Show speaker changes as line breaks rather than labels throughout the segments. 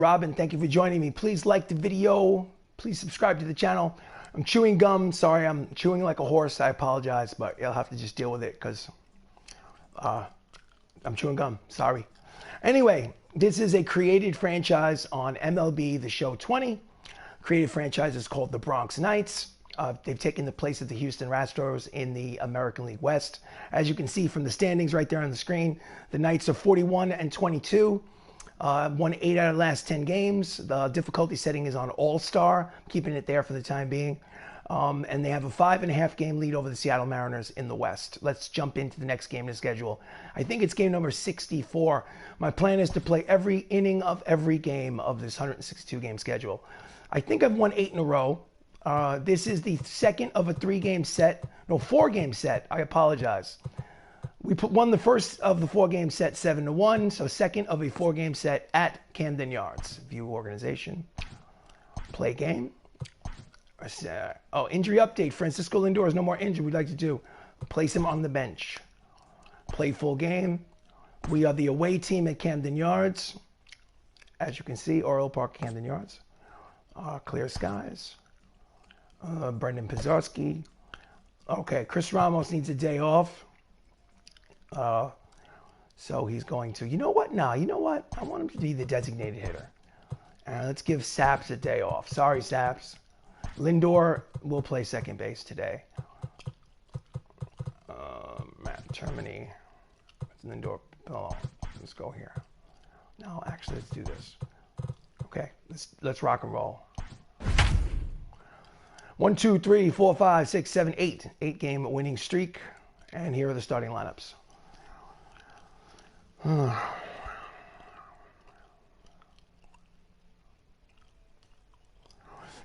Robbin, thank you for joining me. Please like the video. Please subscribe to the channel. I'm chewing gum. Sorry, I'm chewing like a horse. I apologize, but you'll have to just deal with it because I'm chewing gum. Sorry. Anyway, this is a created franchise on MLB The Show 20. Created franchise is called the BRONX Knights. They've taken the place of the Houston Astros in the American League West. As you can see from the standings right there on the screen, the Knights are 41-22. Won 8 out of the last 10 games. The difficulty setting is on All-Star, keeping it there for the time being. And they have a 5.5 game lead over the Seattle Mariners in the West. Let's jump into the next game in the schedule. I think it's game number 64. My plan is to play every inning of every game of this 162 game schedule. I think I've won 8 in a row. This is the second of a 3-game set. No, 4-game set. I apologize. We won the first of the 4-game set 7-1, so second of a 4-game set at Camden Yards. View organization. Play game. Oh, injury update. Francisco Lindor is no more injured. We'd like to do. Place him on the bench. Play full game. We are the away team at Camden Yards. As you can see, Oriole Park, Camden Yards. Clear skies. Brendan Pizarski. Okay, Chris Ramos needs a day off. So he's going to, you know what? No, you know what? I want him to be the designated hitter. Let's give Saps a day off. Sorry, Saps. Lindor will play second base today. Matt Termini. Lindor. Oh, let's go here. No, actually, let's do this. Okay, let's rock and roll. 1, 2, 3, 4, 5, 6, 7, 8. 8-game winning streak. And here are the starting lineups.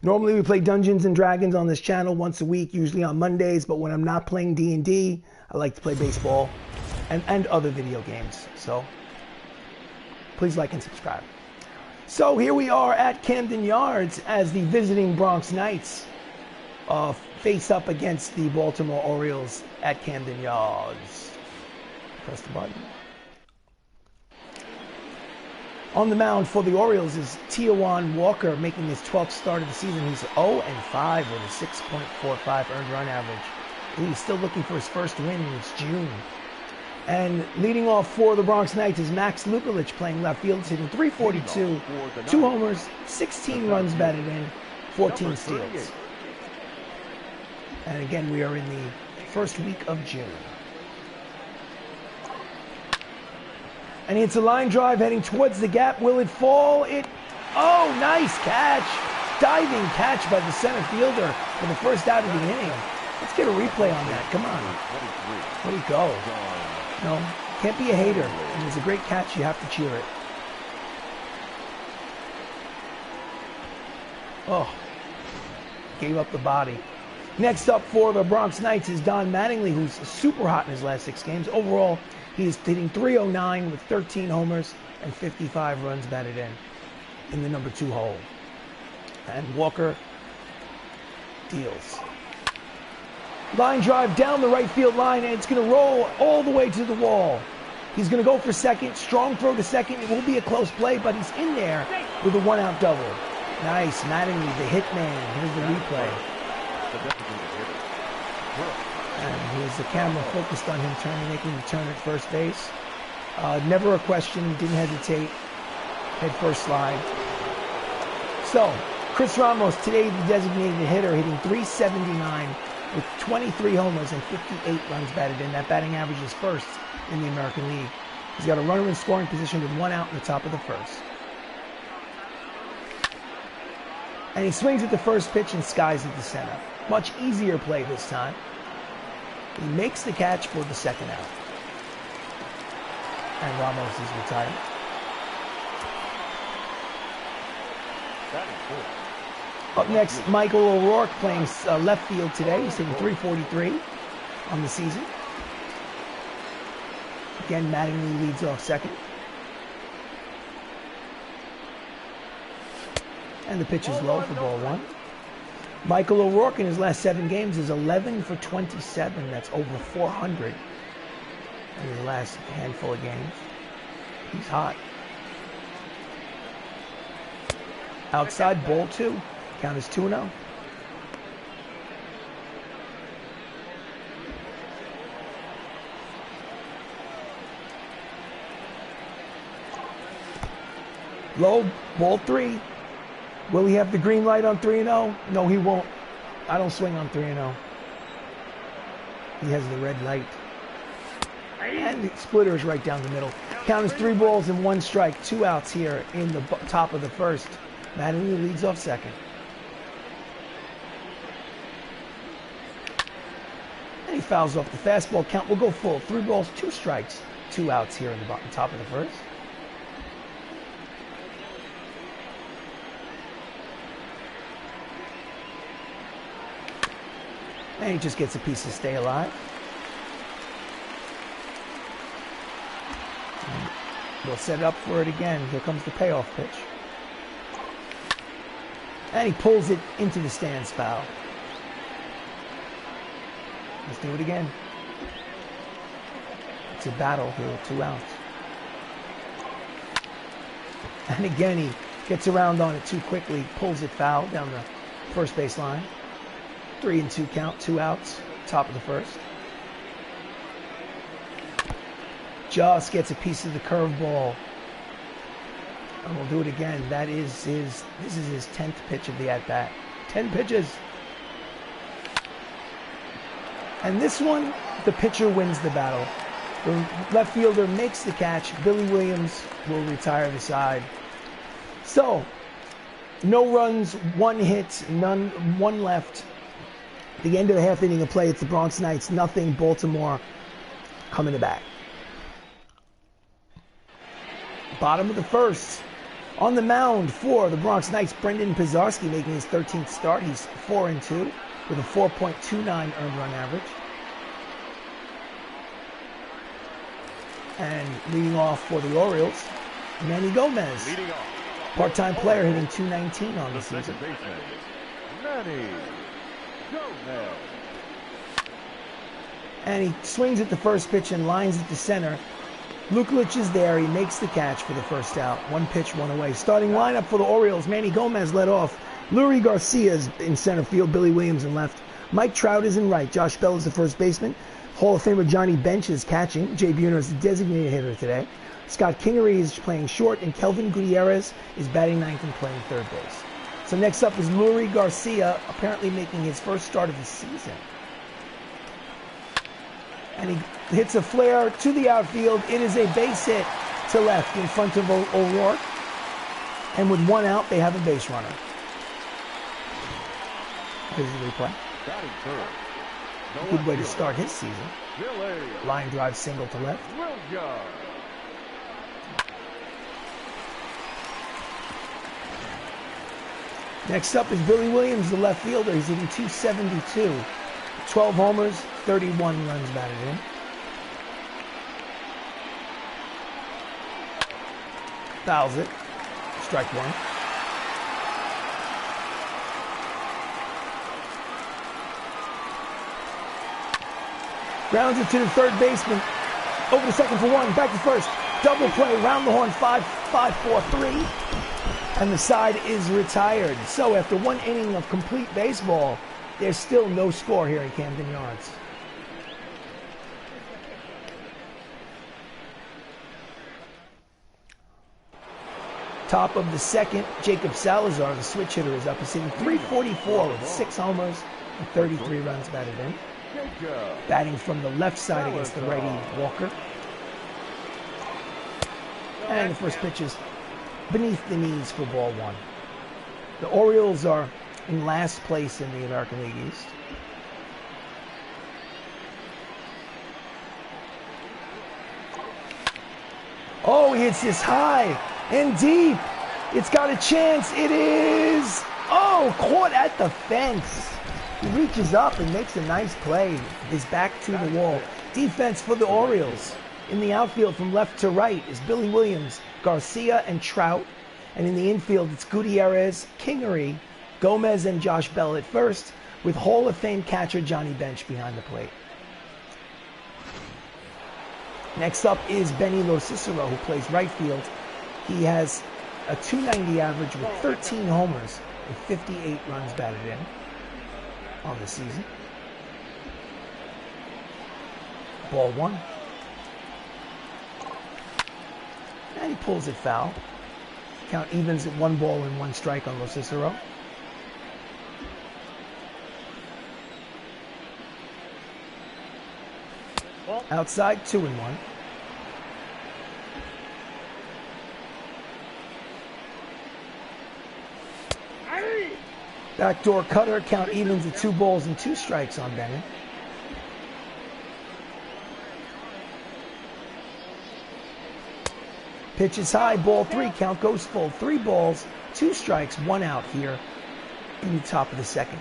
Normally we play Dungeons and Dragons on this channel once a week, usually on Mondays, but when I'm not playing D&D, I like to play baseball and other video games. So please like and subscribe. So here we are at Camden Yards as the visiting BRONX Knights face up against the Baltimore Orioles at Camden Yards. Press the button. On the mound for the Orioles is Taijuan Walker, making his 12th start of the season. He's 0-5 with a 6.45 earned run average. He's still looking for his first win. It's June. And leading off for the BRONX Knights is Max Lukowich playing left field. He's hitting .342, 2 homers, 16 runs batted in, 14 steals. And again, we are in the first week of June. And it's a line drive heading towards the gap. Will it fall? Oh, nice catch. Diving catch by the center fielder for the first out of the inning. Let's get a replay on that. Come on. Let it go. No, can't be a hater. When it's a great catch, you have to cheer it. Oh, gave up the body. Next up for the BRONX Knights is Don Mattingly, who's super hot in his last 6 games. Overall, he's hitting .309 with 13 homers and 55 runs batted in the number 2 hole. And Walker deals. Line drive down the right field line, and it's going to roll all the way to the wall. He's going to go for second. Strong throw to second. It will be a close play, but he's in there with a 1-out double. Nice. Mattingly, the hitman. Here's the replay. And here's the camera focused on him making the turn at first base. Never a question, didn't hesitate. Head first slide. So, Chris Ramos, today the designated hitter, hitting .379 with 23 homers and 58 runs batted in. That batting average is first in the American League. He's got a runner in scoring position with 1 out in the top of the first. And he swings at the first pitch and skies at the center. Much easier play this time. He makes the catch for the second out. And Ramos is retired. Up next, Michael O'Rourke playing left field today. He's hitting .343 on the season. Again, Mattingly leads off second. And the pitch is low for ball 1. Michael O'Rourke in his last 7 games is 11 for 27. That's over 400 in his last handful of games. He's hot. Outside, ball 2. Count is 2-0. Low, ball 3. Will he have the green light on 3-0? No, he won't. I don't swing on 3-0. He has the red light. And the splitter is right down the middle. Count is 3 balls and 1 strike. 2 outs here in the top of the first. Mattingly leads off second. And he fouls off the fastball. Count will go full. 3 balls, 2 strikes. 2 outs here in the top of the first. And he just gets a piece of stay alive. And we'll set it up for it again. Here comes the payoff pitch. And he pulls it into the stands, foul. Let's do it again. It's a battle here with 2 outs. And again, he gets around on it too quickly, pulls it foul down the first base line. 3-2 count, 2 outs, top of the first. Just gets a piece of the curveball. And we'll do it again. This is his 10th pitch of the at-bat. 10 pitches. And this one, the pitcher wins the battle. The left fielder makes the catch. Billy Williams will retire the side. So, no runs, 1 hit, 1 left. At the end of the half inning of play, it's the Bronx Knights, nothing. Baltimore coming to bat. Bottom of the first. On the mound for the Bronx Knights, Brendan Pizarski making his 13th start. He's 4-2 with a 4.29 earned run average. And leading off for the Orioles, Manny Gomez. Part-time player hitting .219 on the season.
Manny Gomez.
And he swings at the first pitch and lines it to center. Lukulich is there. He makes the catch for the first out. 1 pitch, 1 away. Starting lineup for the Orioles. Manny Gomez led off. Lurie Garcia is in center field. Billy Williams in left. Mike Trout is in right. Josh Bell is the first baseman. Hall of Famer Johnny Bench is catching. Jay Buhner is the designated hitter today. Scott Kingery is playing short, and Kelvin Gutierrez is batting 9th and playing third base. So next up is Lurie Garcia, apparently making his first start of the season. And he hits a flare to the outfield. It is a base hit to left in front of O'Rourke. And with 1 out, they have a base runner. Here's the replay. Good way to start his season. Line drive single to left. Next up is Billy Williams, the left fielder. He's hitting .272. 12 homers, 31 runs batted in. Fouls it. Strike 1. Grounds it to the third baseman. Over to second for 1. Back to first. Double play. Round the horn. 5-4-3. And the side is retired. So after 1 inning of complete baseball, there's still no score here in Camden Yards. Top of the second, Jacob Salazar, the switch hitter, is up. He's hitting .344 with 6 homers and 33 runs batted in. Batting from the left side against the righty Walker. And the first pitch is beneath the knees for ball 1. The Orioles are in last place in the American League East. Oh, he hits this high and deep. It's got a chance. It is. Oh, caught at the fence. He reaches up and makes a nice play. His back to the wall. Defense for the Orioles. In the outfield from left to right is Billy Williams, Garcia, and Trout. And in the infield, it's Gutierrez, Kingery, Gomez, and Josh Bell at first, with Hall of Fame catcher Johnny Bench behind the plate. Next up is Benny Lo Cicero, who plays right field. He has a 290 average with 13 homers and 58 runs batted in on the season. Ball one. And he pulls it foul. Count evens at 1 ball and 1 strike on Lo Cicero. Outside, 2-1. Backdoor cutter, count evens at 2 balls and 2 strikes on Bennett. Pitch is high, ball 3, count goes full. 3 balls, 2 strikes, 1 out here in the top of the second.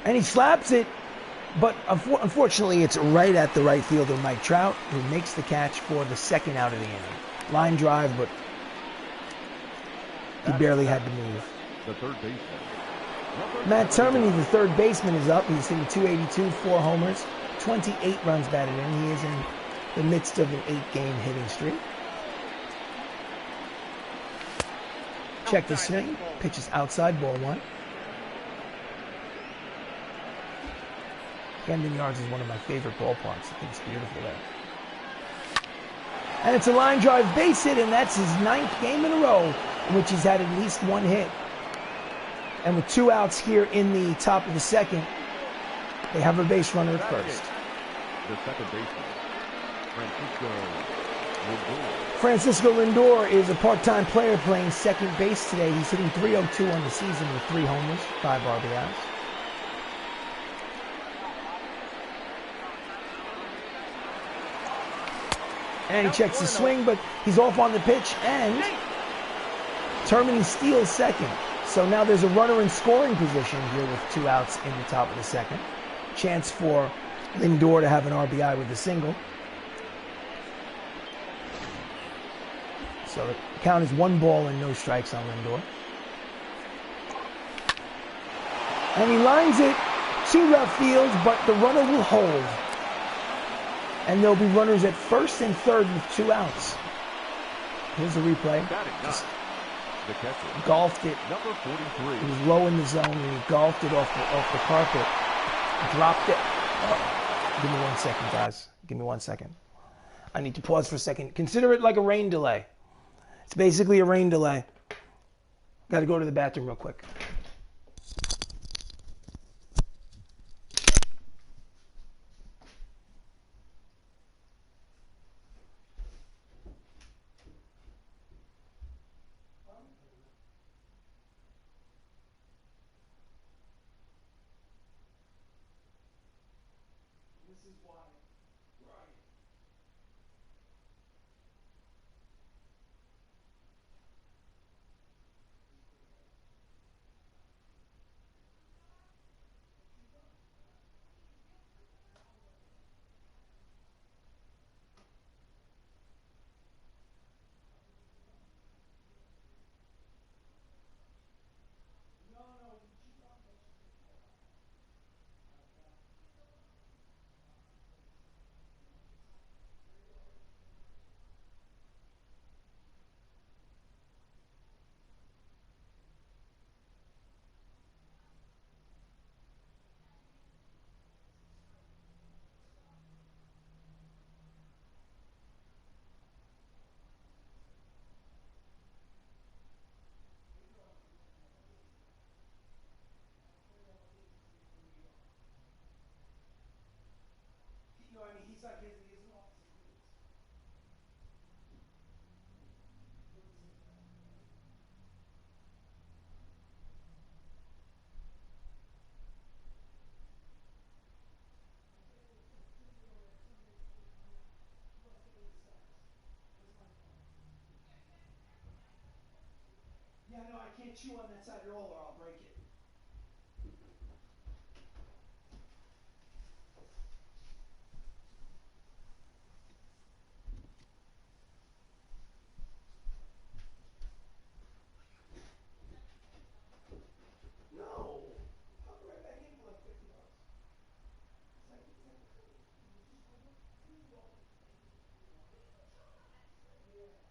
And he slaps it, but unfortunately it's right at the right fielder, Mike Trout, who makes the catch for the second out of the inning. Line drive, but he barely had to move.
The third baseman.
Matt Termini, the third baseman, is up. He's hitting 282, 4 homers, 28 runs batted in. He is in the midst of an 8-game hitting streak. Check the swing. Pitch is outside, ball 1. Camden Yards is one of my favorite ballparks. I think it's beautiful there. And it's a line drive base hit, and that's his 9th game in a row in which he's had at least 1 hit. And with 2 outs here in the top of the second, they have a base runner at first.
The second baseman,
Francisco Lindor is a part-time player playing second base today. He's hitting .302 on the season with 3 homers, 5 RBIs. And he checks the swing, but he's off on the pitch, and Termini steals second. So now there's a runner in scoring position here with 2 outs in the top of the second. Chance for Lindor to have an RBI with a single. So the count is 1 ball and no strikes on Lindor. And he lines it to left field, but the runner will hold. And there'll be runners at first and third with 2 outs. Here's the replay. Just golfed it.
Number 43.
He was low in the zone and he golfed it off the carpet. Dropped it. Oh. Give me 1 second, guys. Give me 1 second. I need to pause for a second. Consider it like a rain delay. It's basically a rain delay. Got to go to the bathroom real quick. He's like his office. Yeah, no, I can't chew on that side at all or I'll break it. Yeah.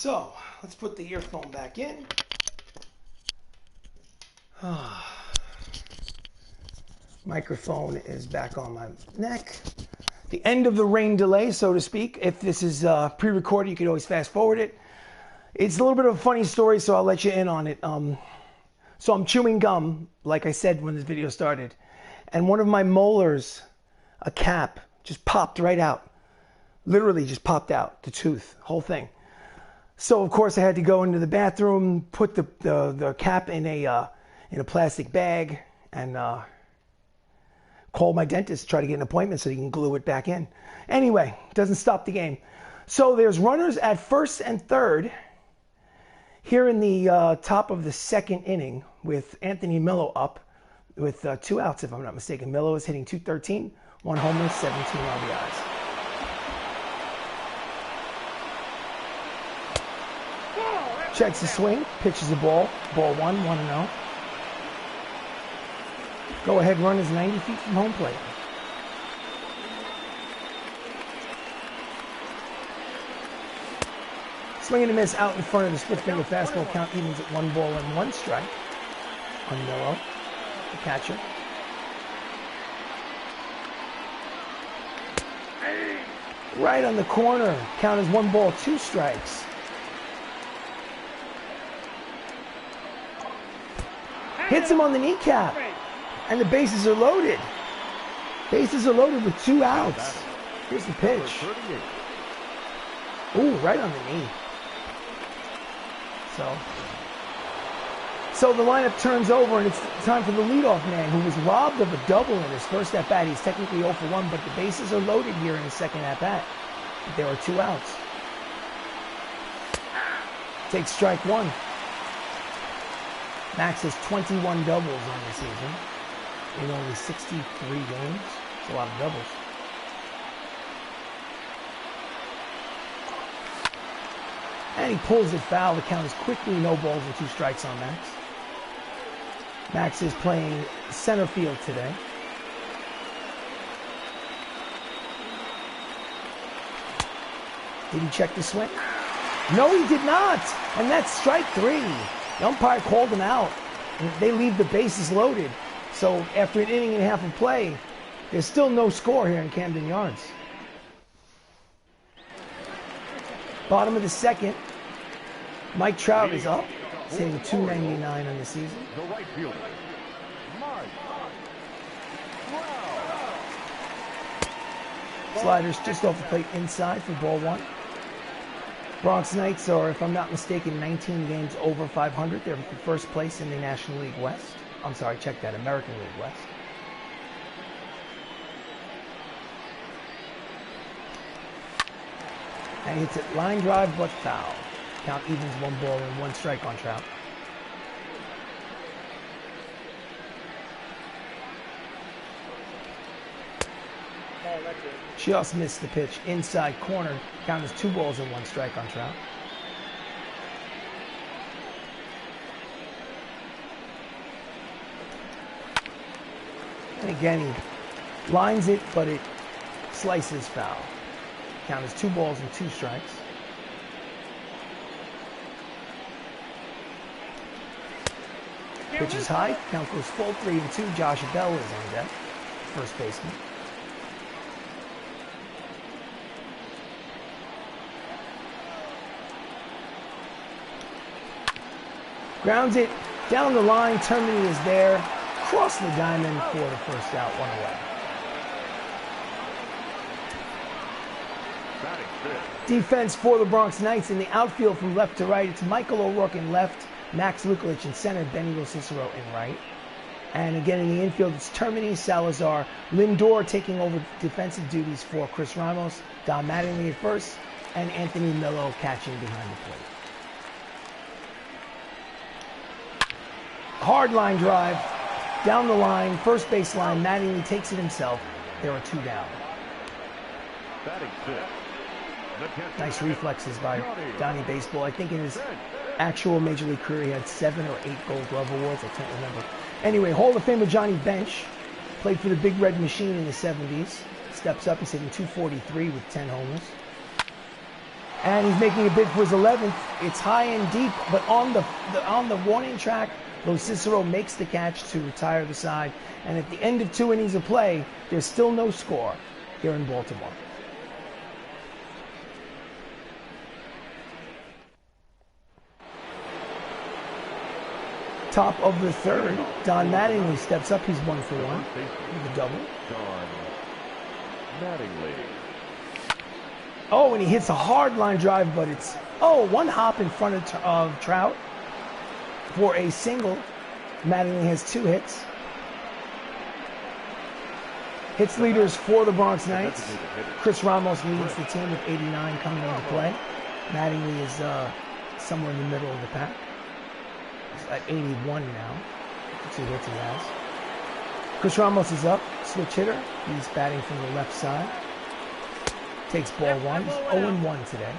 So, let's put the earphone back in. Microphone is back on my neck. The end of the rain delay, so to speak. If this is pre-recorded, you can always fast forward it. It's a little bit of a funny story, so I'll let you in on it. So I'm chewing gum, like I said when this video started, and one of my molars, a cap, just popped right out. Literally just popped out, the tooth, whole thing. So of course I had to go into the bathroom, put the cap in a plastic bag, and call my dentist, try to get an appointment so he can glue it back in. Anyway, doesn't stop the game. So there's runners at first and third here in the top of the second inning with Anthony Millo up with 2 outs, if I'm not mistaken. Millo is hitting .213, 1 homer, 17 RBIs. Checks the swing, pitches the ball, ball 1, 1-0. Go ahead run is 90 feet from home plate. Swing and a miss out in front of the split finger fastball. Count evens at 1 ball and 1 strike on Millo, the catcher. Right on the corner. Count is 1 ball, 2 strikes. Hits him on the kneecap. And the bases are loaded. Bases are loaded with 2 outs. Here's the pitch. Ooh, right on the knee. So the lineup turns over, and it's time for the leadoff man, who was robbed of a double in his first at-bat. He's technically 0 for 1, but the bases are loaded here in his second at-bat. But there are 2 outs. Takes strike 1. Max has 21 doubles on the season in only 63 games. It's a lot of doubles. And he pulls it foul. The count is quickly no balls and 2 strikes on Max. Max is playing center field today. Did he check the swing? No, he did not. And that's strike 3. The umpire called him out. And they leave the bases loaded. So after an inning and a half of play, there's still no score here in Camden Yards. Bottom of the second, Mike Trout is up. He's hitting .299 on the season.
The right fielder, Mike.
Sliders just off the plate inside for ball 1. Bronx Knights are, if I'm not mistaken, 19 games over 500. They're for first place in the National League West. I'm sorry, check that, American League West. And hits it line drive but foul. Count evens 1 ball and 1 strike on Trout. Just missed the pitch. Inside corner. Count is 2 balls and 1 strike on Trout. And again, he lines it, but it slices foul. Count is 2 balls and 2 strikes. Pitch is high. Count goes full 3-2. Josh Bell is on deck. First baseman. Grounds it down the line. Termini is there. Cross the diamond for the first out. 1 away. Defense for the Bronx Knights in the outfield from left to right. It's Michael O'Rourke in left, Max Lukulich in center, Benny Cicero in right. And again in the infield, it's Termini, Salazar, Lindor taking over defensive duties for Chris Ramos, Don Mattingly at first, and Anthony Millo catching behind the plate. Hard line drive, down the line, first base line, Mattingly takes it himself. There are 2 down. Nice reflexes by Donnie Baseball. I think in his actual Major League career, he had 7 or 8 Gold Glove awards. I can't remember. Anyway, Hall of Famer Johnny Bench played for the Big Red Machine in the 70s. Steps up, he's hitting .243 with 10 homers. And he's making a bid for his 11th. It's high and deep, but on the warning track, Lo Cicero makes the catch to retire the side. And at the end of 2 innings of play, there's still no score here in Baltimore. Top of the 3rd, Don Mattingly steps up. He's 1 for 1 with a double.
Don Mattingly.
Oh, and he hits a hard line drive, but it's, one hop in front of Trout for a single. Mattingly has 2 hits. Hits leaders for the Bronx Knights. Chris Ramos leads the team with 89 coming into play. Mattingly is somewhere in the middle of the pack. He's at 81 now. 2 hits he has. Chris Ramos is up, switch hitter. He's batting from the left side. Takes ball 1. He's 0-1 today.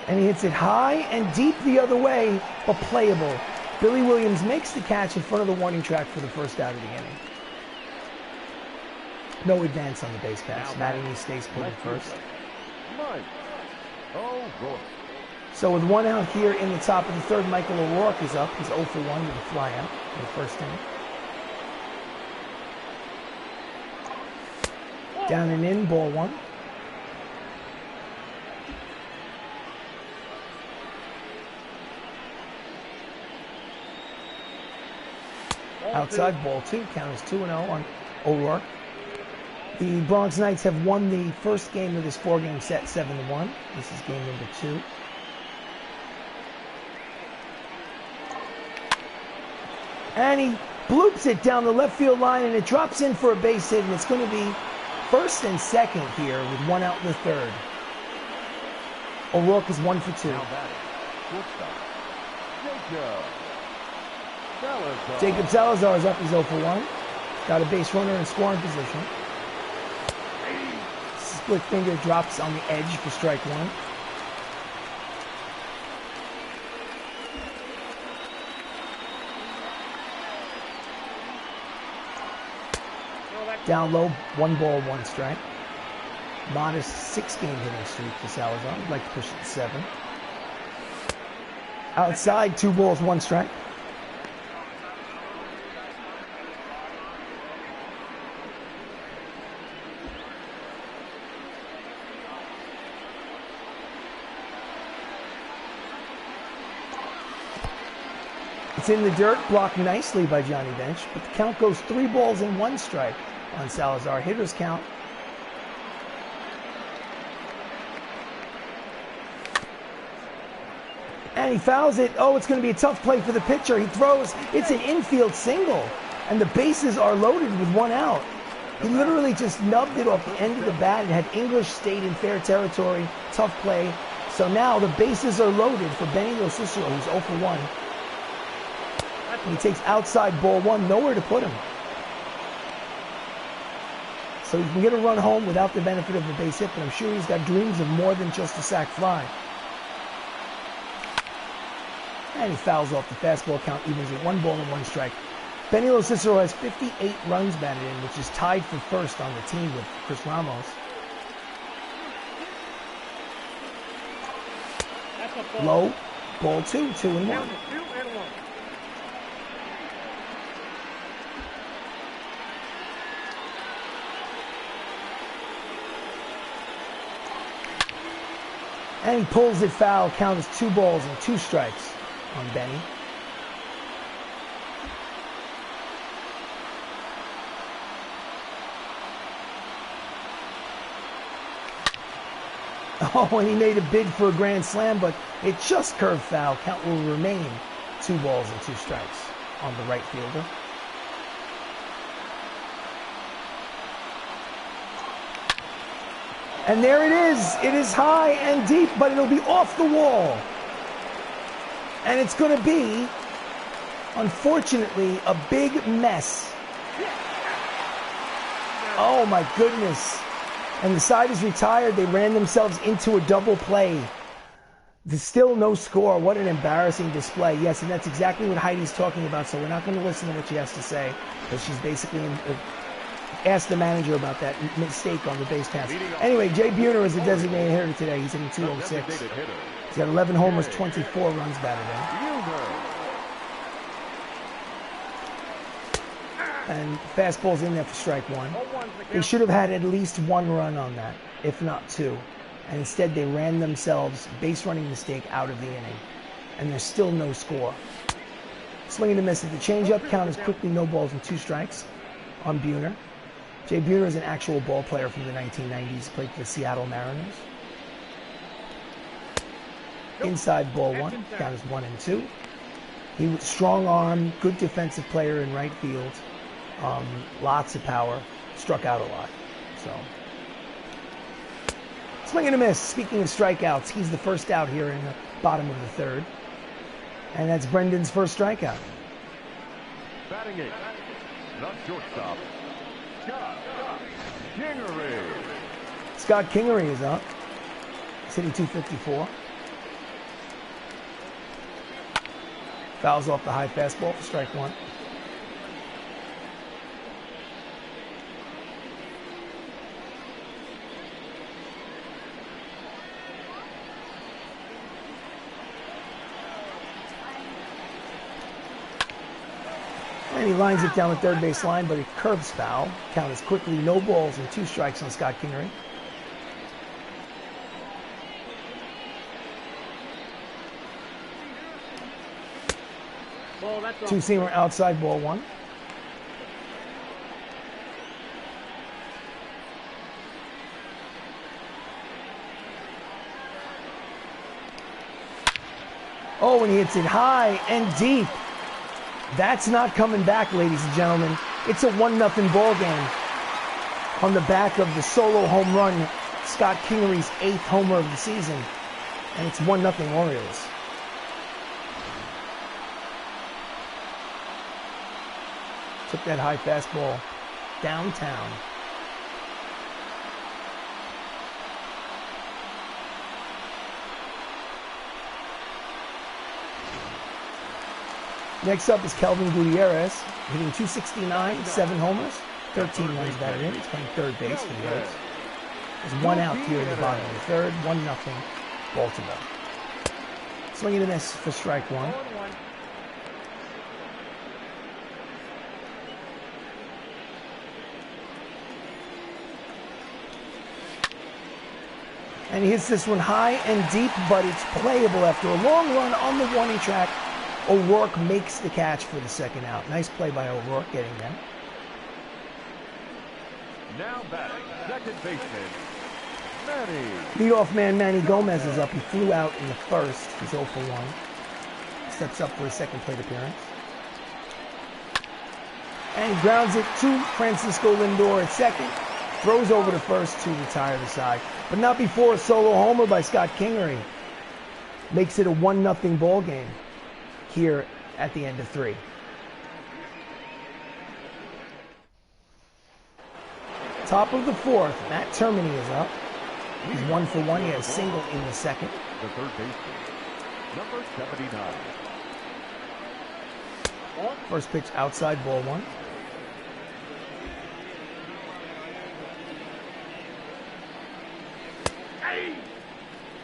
And he hits it high and deep the other way, but playable. Billy Williams makes the catch in front of the warning track for the first out of the inning. No advance on the base pass. Mattingly stays put at first. So with 1 out here in the top of the 3rd, Michael O'Rourke is up. He's 0 for 1 with a fly out in the first inning. Down and in, ball 1. Outside, ball 2. Count is 2-0 on O'Rourke. The Bronx Knights have won the first game of this 4-game set 7-1. This is game number 2. And he bloops it down the left field line, and it drops in for a base hit, and it's going to be 1st and 2nd here with 1 out in the 3rd. O'Rourke is 1 for 2. Jacob Salazar is up. He's 0 for 1. Got a base runner in scoring position. Split finger drops on the edge for strike 1. Down low, 1 ball, 1 strike. Modest 6-game hitting streak for Salazar. I'd like to push it to 7. Outside, 2 balls, 1 strike. It's in the dirt, blocked nicely by Johnny Bench, but the count goes 3 balls and 1 strike on Salazar. Hitter's count. And he fouls it. Oh, it's going to be a tough play for the pitcher. He throws. It's an infield single, and the bases are loaded with 1 out. He literally just nubbed it off the end of the bat and had English stayed in fair territory. Tough play. So now the bases are loaded for Benny Lo Cicero, who's 0 for 1. And he takes outside ball 1, nowhere to put him. So he can get a run home without the benefit of a base hit, but I'm sure he's got dreams of more than just a sac fly. And he fouls off the fastball. Count evens at 1 ball and 1 strike. Benny Lo Cicero has 58 runs batted in, which is tied for first on the team with Chris Ramos. Low, ball 2, 2-1. And he pulls it foul. Count is 2 balls and 2 strikes on Benny. Oh, and he made a bid for a grand slam, but it just curved foul. Count will remain 2 balls and 2 strikes on the right fielder. And there it is. It is high and deep, but it'll be off the wall. And it's going to be, unfortunately, a big mess. Oh, my goodness. And the side is retired. They ran themselves into a double play. There's still no score. What an embarrassing display. Yes, and that's exactly what Heidi's talking about, so we're not going to listen to what she has to say, because she's basically asked the manager about that mistake on the base pass. Anyway, Jay Buhner is the designated hitter today. He's hitting 206. He's got 11 homers, 24 runs batted in. And fastball's in there for strike one. They should have had at least one run on that, if not two. And instead they ran themselves base running mistake out of the inning. And there's still no score. Swing and a miss at the changeup. Count is quickly no balls and 2 strikes on Buhner. Jay Buhner is an actual ball player from the 1990s. Played for the Seattle Mariners. Inside ball 1. Count is 1-2. He was strong arm, good defensive player in right field. Lots of power. Struck out a lot. So. Swing and a miss. Speaking of strikeouts, he's the first out here in the bottom of the third. And that's Brendan's first strikeout.
Batting it, the shortstop, Scott Kingery.
Scott Kingery is up. He's hitting 254. Fouls off the high fastball for strike one. And he lines it down the third base line, but it curves foul. Count is quickly no balls and 2 strikes on Scott Kingery. Two-seamer outside ball 1. Oh, and he hits it high and deep. That's not coming back, ladies and gentlemen. It's a 1-0 ball game on the back of the solo home run, Scott Kingery's 8th homer of the season. And it's 1-0 Orioles. Took that high fastball downtown. Next up is Kelvin Gutierrez, hitting 269, 7 homers, 13 runs batted in. He's playing third base for the Reds. There's 1 out here in the bottom of the third, 1-0 Baltimore. Swing and a miss for strike 1. And he hits this one high and deep, but it's playable after a long run on the warning track. O'Rourke makes the catch for the second out. Nice play by O'Rourke getting there.
Now batting, second baseman, Manny.
Leadoff man Manny Gomez is up. He flew out in the first. He's 0 for 1. Steps up for his second plate appearance. And he grounds it to Francisco Lindor at second. Throws over to first to retire the side. But not before a solo homer by Scott Kingery. Makes it a 1-0 ball game here at the end of 3. Top of the 4th, Matt Termini is up. He's 1 for 1. He had a single in the second.
The third baseman, number 79.
First pitch outside ball 1.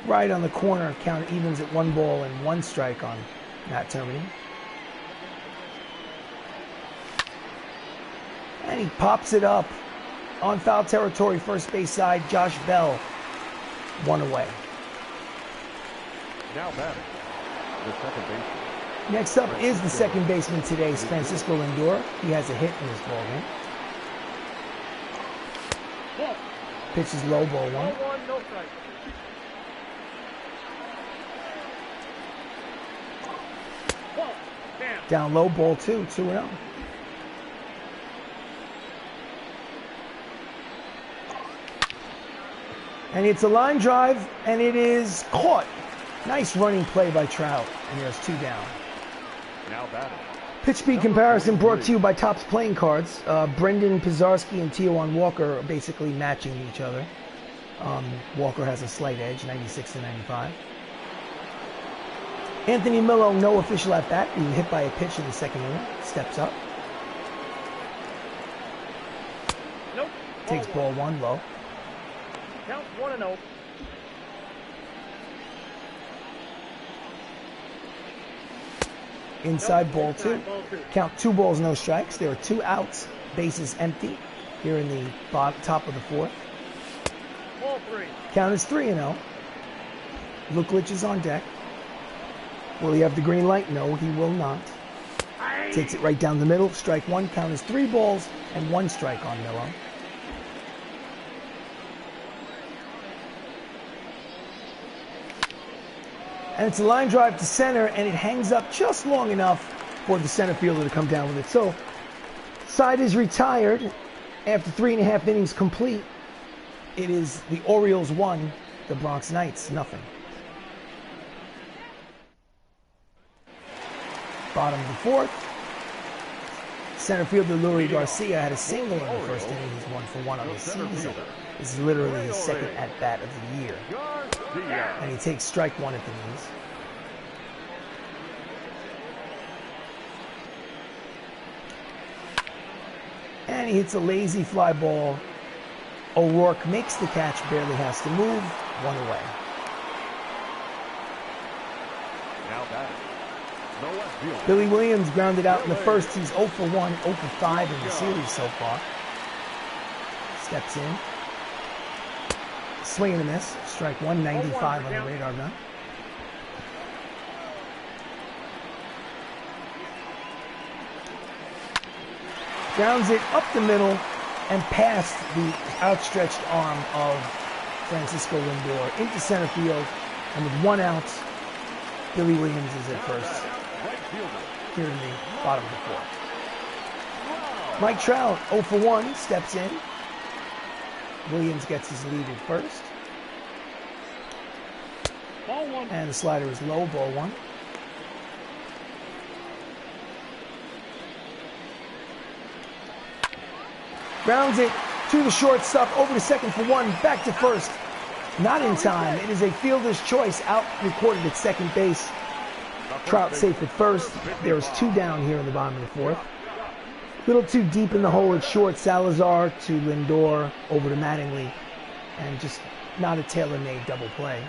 Right on the corner, count evens at 1 ball and 1 strike on Matt Termini. And he pops it up on foul territory, first base side. Josh Bell, 1 away.
Now batting, the second baseman.
Next up is the second baseman today, Francisco Lindor. He has a hit in this ball game. Pitch is low, ball 1. Down low, ball 2, 2-0. And it's a line drive, and it is caught. Nice running play by Trout, and there's 2 down.
Now batting.
Pitch speed comparison brought to you by Topps Playing Cards. Brendan Pizarski and Taijuan Walker are basically matching each other. Walker has a slight edge, 96 to 95. Anthony Millo, no official at bat. He was hit by a pitch in the second inning. Steps up.
Nope.
Takes ball one low.
Count 1-0.
Inside ball two. Count 2 balls, no strikes. There are 2 outs. Bases empty here in the top of the 4th.
Ball 3.
Count is 3-0. Luklich is on deck. Will he have the green light? No, he will not. Takes it right down the middle. Strike 1. Count is 3 balls and 1 strike on Millo. And it's a line drive to center, and it hangs up just long enough for the center fielder to come down with it. So, side is retired after 3.5 innings complete. It is the Orioles 1, the Bronx Knights nothing. Bottom of the 4th. Center fielder Lurie Garcia had a single in the first inning. He's 1 for 1 on the season. This is literally his second at-bat of the year. And he takes strike 1 at the knees. And he hits a lazy fly ball. O'Rourke makes the catch, barely has to move. 1 away.
Now batting.
Billy Williams grounded out in the first. He's 0 for 1, 0 for 5 in the series so far. Steps in. Swing and a miss. Strike 195 on the radar gun. Grounds it up the middle and past the outstretched arm of Francisco Lindor into center field. And with 1 out, Billy Williams is at first. Here in the bottom of the 4th. Mike Trout, 0 for 1, steps in. Williams gets his lead at first.
Ball 1.
And the slider is low, ball 1. Grounds it to the shortstop, over to second for 1, back to first. Not in time. It is a fielder's choice, out recorded at second base. Trout safe at first. There's 2 down here in the bottom of the 4th. A little too deep in the hole at short. Salazar to Lindor, over to Mattingly. And just not a tailor-made double play.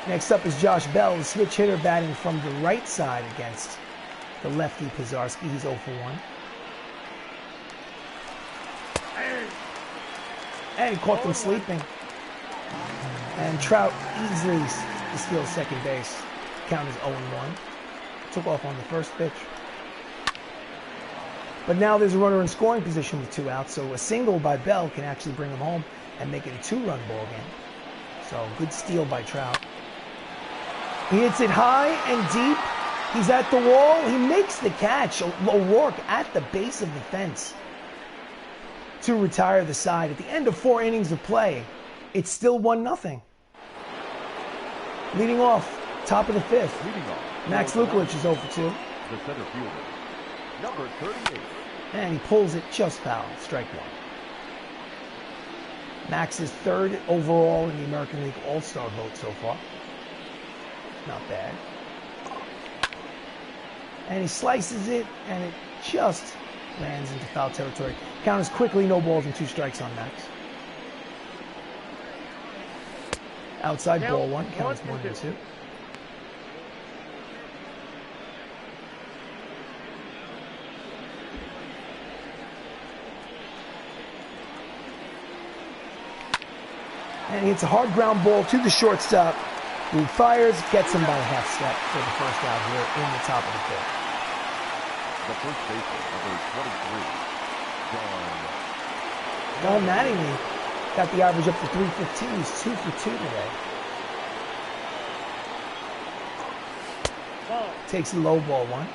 Next up is Josh Bell, the switch hitter, batting from the right side against the lefty Pizarski. He's 0 for 1. And he caught them sleeping. And Trout easily steals second base. Count is 0-1. Took off on the first pitch. But now there's a runner in scoring position with 2 outs, so a single by Bell can actually bring him home and make it a 2-run ball game. So good steal by Trout. He hits it high and deep. He's at the wall. He makes the catch. O'Rourke at the base of the fence to retire the side. At the end of 4 innings of play, it's still 1-0. Leading off, top of the 5th, Max Luklich is 0 for 2.
The center fielder, number 38.
And he pulls it just foul, strike 1. Max is 3rd overall in the American League All-Star vote so far. Not bad. And he slices it, and it just lands into foul territory. Count is quickly, no balls and 2 strikes on Max. Outside ball 1, count is 1-2. And he hits a hard ground ball to the shortstop, who fires, gets him by a half step for the first out here in the top of the 5th.
The first baseman, number 23,
Don Mattingly got the average up to 315. He's 2 for 2 today. Takes a low ball 1.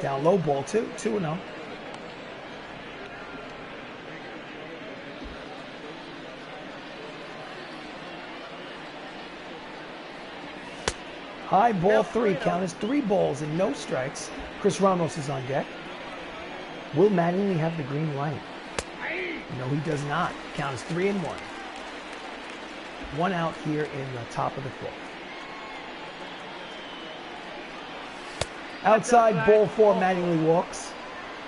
Down low ball 2, 2-0. High ball 3, count is 3 balls and no strikes. Chris Ramos is on deck. Will Mattingly have the green light? No, he does not. Count is 3-1. One out here in the top of the fifth. Outside, ball 4, Mattingly walks.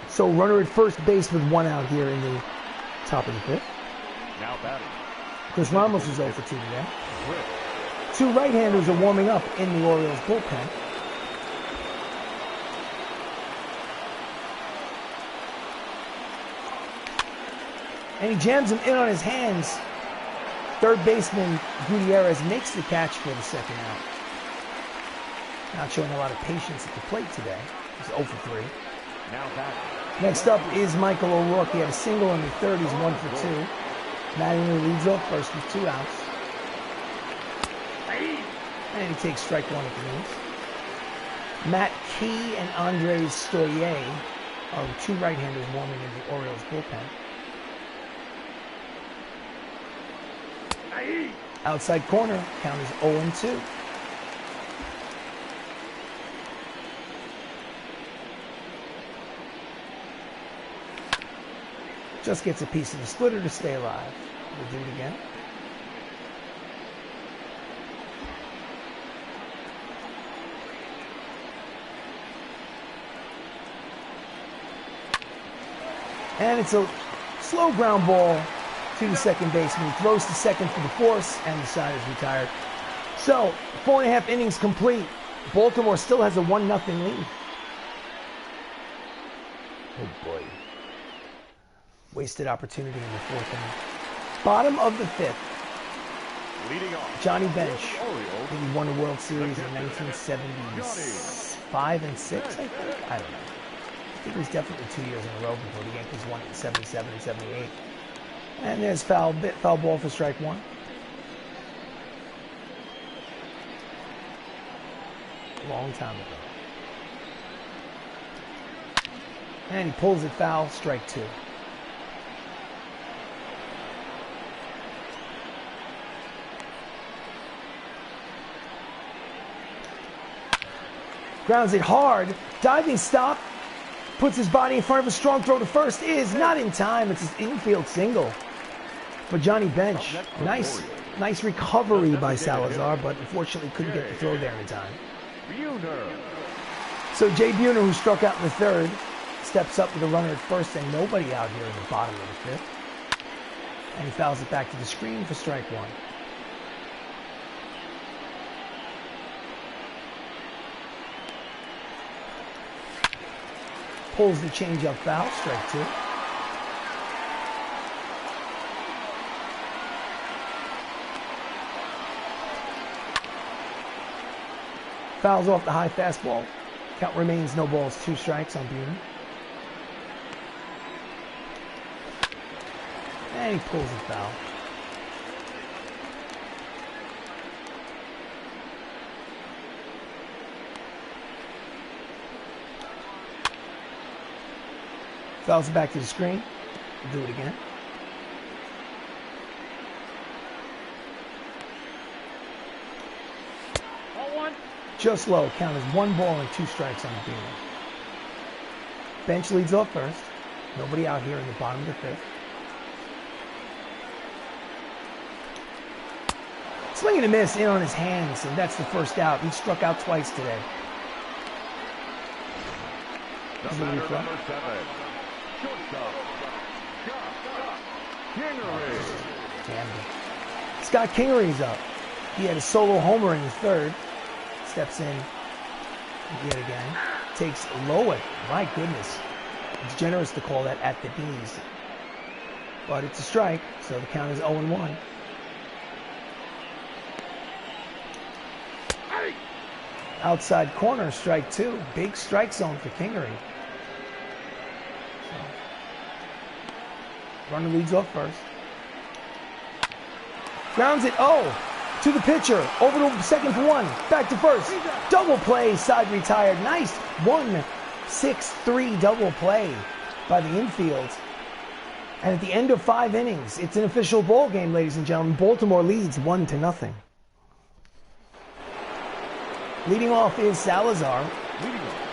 So runner at first base with one out here in the top of the fifth.
Now batting.
Chris Ramos is 0 for 2 today. Two right-handers are warming up in the Orioles bullpen. And he jams him in on his hands. Third baseman Gutierrez makes the catch for the second out. Not showing a lot of patience at the plate today. He's 0 for 3.
Now batting.
Next up is Michael O'Rourke. He had a single in the third. He's 1 for 2. Mattingly leads off first with 2 outs. And he takes strike 1 at the knees. Matt Key and Andres Stoye are two right-handers warming in the Orioles bullpen. Outside corner, count is 0-2. Just gets a piece of the splitter to stay alive. We'll do it again. And it's a slow ground ball to the second baseman. He throws to second for the force, and the side is retired. So, 4.5 innings complete. Baltimore still has a 1-0 lead. Oh boy. Wasted opportunity in the fourth inning. Bottom of the fifth.
Leading off.
Johnny Bench. I think he won the World Series in 1975 and 6, I think. I don't know. I think it was definitely 2 years in a row before the Yankees won it in 77 and 78. And there's foul ball for strike 1. Long time ago. And he pulls it foul, strike 2. Grounds it hard, diving stop, puts his body in front of a strong throw to first, is not in time. It's an infield single for Johnny Bench. Nice recovery by Salazar, but unfortunately couldn't get the throw there in time. So Jay Buhner, who struck out in the third, steps up with a runner at first and nobody out here in the bottom of the fifth. And he fouls it back to the screen for strike 1. Pulls the changeup foul, strike 2. Fouls off the high fastball. Count remains no balls, 2 strikes on Buhner. And he pulls the foul. Fouls it back to the screen. We'll do it again. Just low. Count is 1 ball and 2 strikes on the Buhner. Bench leads off first. Nobody out here in the bottom of the fifth. Swing and a miss in on his hands, and that's the first out. He struck out twice today.
The batter, number 7. Shortstop. Kingery.
Scott Kingery's up. He had a solo homer in the third. Steps in yet again. Takes low at, my goodness. It's generous to call that at the knees. But it's a strike, so the count is 0-1. Outside corner, strike 2. Big strike zone for Kingery. Runner leads off first. Grounds it, to the pitcher, over to second for 1, back to first. Double play, side retired. Nice 1-6-3 double play by the infield. And at the end of 5 innings, it's an official ball game, ladies and gentlemen. Baltimore leads 1-0. Leading off is Salazar.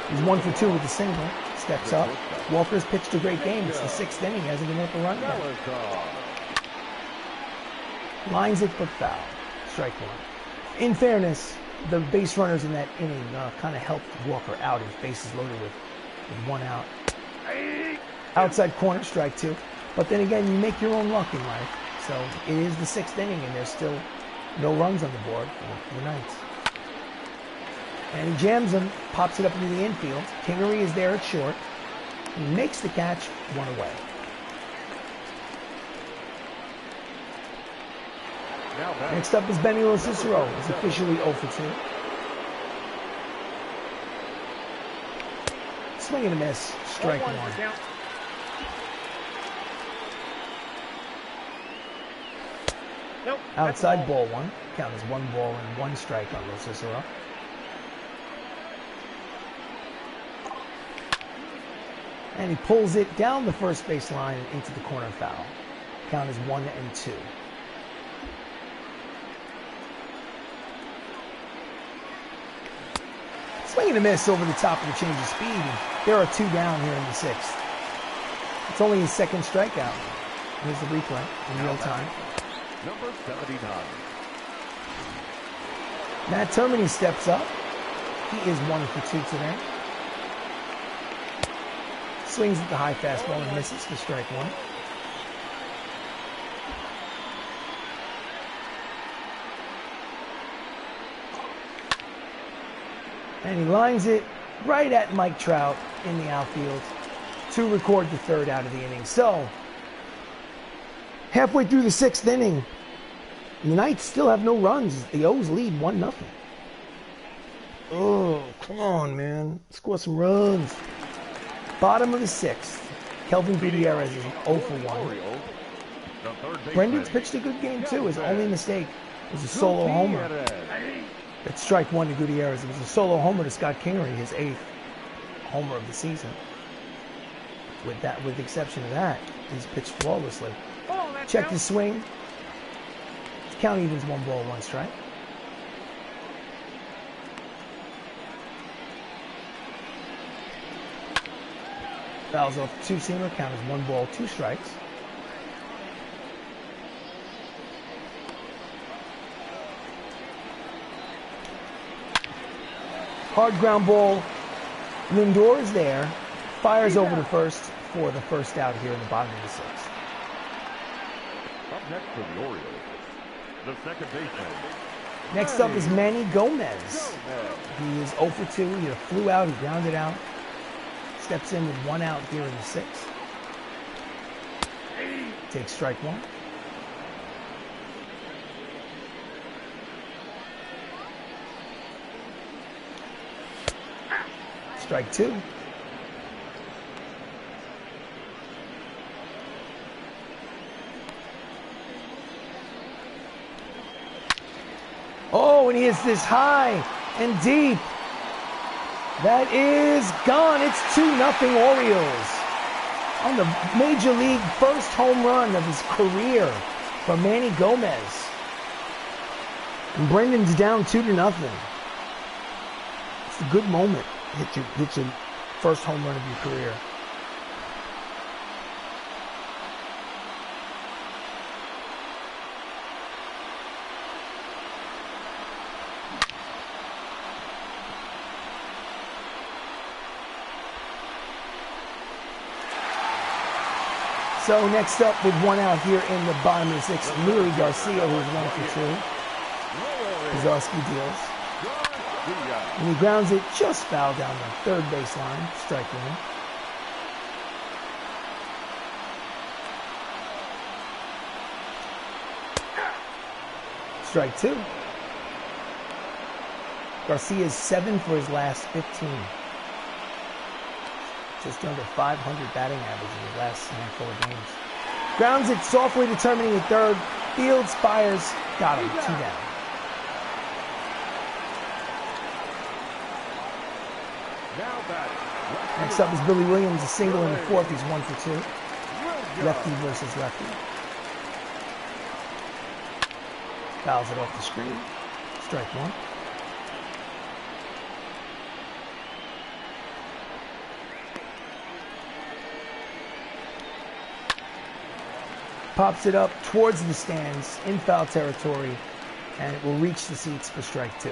He's 1 for 2 with a single. Steps up. Walker's pitched a great game. It's the 6th inning. He hasn't been able to run yet. Lines it for foul. Strike one. In fairness, the base runners in that inning kind of helped Walker out. His bases loaded with one out. Outside corner, strike two. But then again, you make your own luck in life. So it is the 6th inning, and there's still no runs on the board for the Knights. And he jams him, pops it up into the infield. Kingery is there at short. He makes the catch, one away. Next up is Benny Cicero. He's officially 0 for 2. Swing and a miss, strike one.
Nope.
Outside ball one. Count as 1 ball and 1 strike on Cicero. And he pulls it down the first base line and into the corner foul. Count is 1 and 2. Swing and a miss over the top of the change of speed. There are 2 down here in the 6th. It's only his 2nd strikeout. Here's the replay in real time.
Number 79.
Matt Termini steps up. He is 1 for 2 today. Swings at the high fastball and misses for strike one. And he lines it right at Mike Trout in the outfield to record the 3rd out of the inning. So, halfway through the 6th inning, the Knights still have no runs. The O's lead 1-0. Oh, come on, man. Score some runs. Bottom of the 6th. Kelvin Gutierrez is 0 for 1. Brendan's pitched a good game, too. His only mistake was a solo homer. It's strike one to Gutierrez. It was a solo homer to Scott Kingery, his 8th homer of the season. With the exception of that, he's pitched flawlessly. Check the swing. Count evens 1 ball, 1 strike. Fouls off 2-seamer. Count as 1 ball, 2 strikes. Hard ground ball. Lindor is there. Fires over to first for the 1st out here in the bottom of the 6th.
Up next for the Orioles, the 2nd baseman.
Next up is Manny Gomez. He is 0 for 2. He flew out. He grounded out. Steps in with 1 out here in the 6th. Takes strike one. Strike two. Oh, and he hits this high and deep. That is gone. It's 2-0 Orioles. On the Major League first home run of his career from Manny Gomez. And Brendan's down 2-0. It's a good moment. Hit your first home run of your career. So next up with 1 out here in the bottom of the 6th, Luis Garcia, who's 1 for 2. Kozarski deals. And he grounds it just foul down the 3rd baseline. Strike one. Strike two. Garcia's 7 for his last 15. Just under 500 batting average in his last handful of games. Grounds it softly determining at 3rd. Fields fires. Got him. 2 down. Next up is Billy Williams, a single in the 4th. He's 1 for 2. Lefty versus lefty. Fouls it off the screen. Strike one. Pops it up towards the stands in foul territory, and it will reach the seats for strike 2.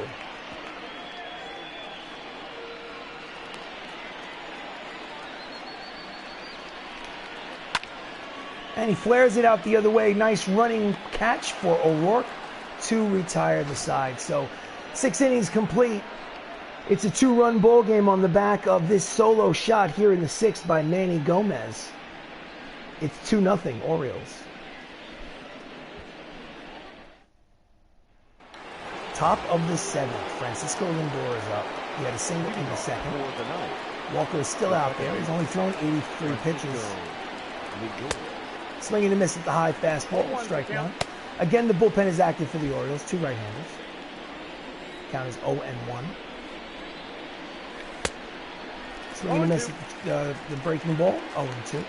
And he flares it out the other way. Nice running catch for O'Rourke to retire the side. So 6 innings complete. It's a 2-run ball game on the back of this solo shot here in the 6th by Manny Gomez. It's 2-0 Orioles. Top of the 7th. Francisco Lindor is up. He had a single in the 2nd. Walker is still out there. He's only thrown 83 pitches. Swinging and miss at the high fastball. Strike 1. Again, the bullpen is active for the Orioles. 2 right-handers. Count is 0-1. Swinging and miss at the breaking ball. 0-2.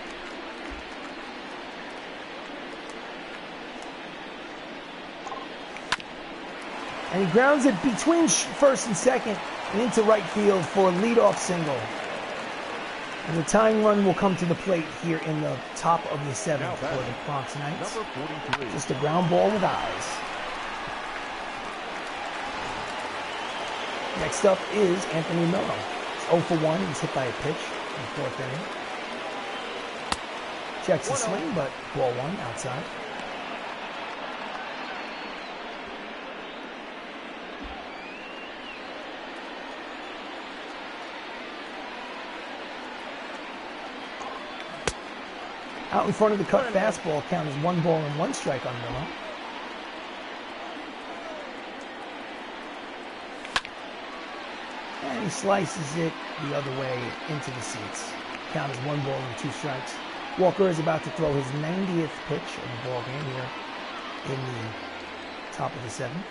And he grounds it between first and second and into right field for a leadoff single. And the tying run will come to the plate here in the top of the 7th for the Bronx Knights. Just a ground ball with eyes. Next up is Anthony Miller. It's 0 for 1. He's hit by a pitch in the 4th inning. Checks the swing, but ball 1 outside. Out in front of the cut fastball, count is 1 ball and 1 strike on Miller. And he slices it the other way into the seats. Count is 1 ball and 2 strikes. Walker is about to throw his 90th pitch of the ball game here in the top of the 7th.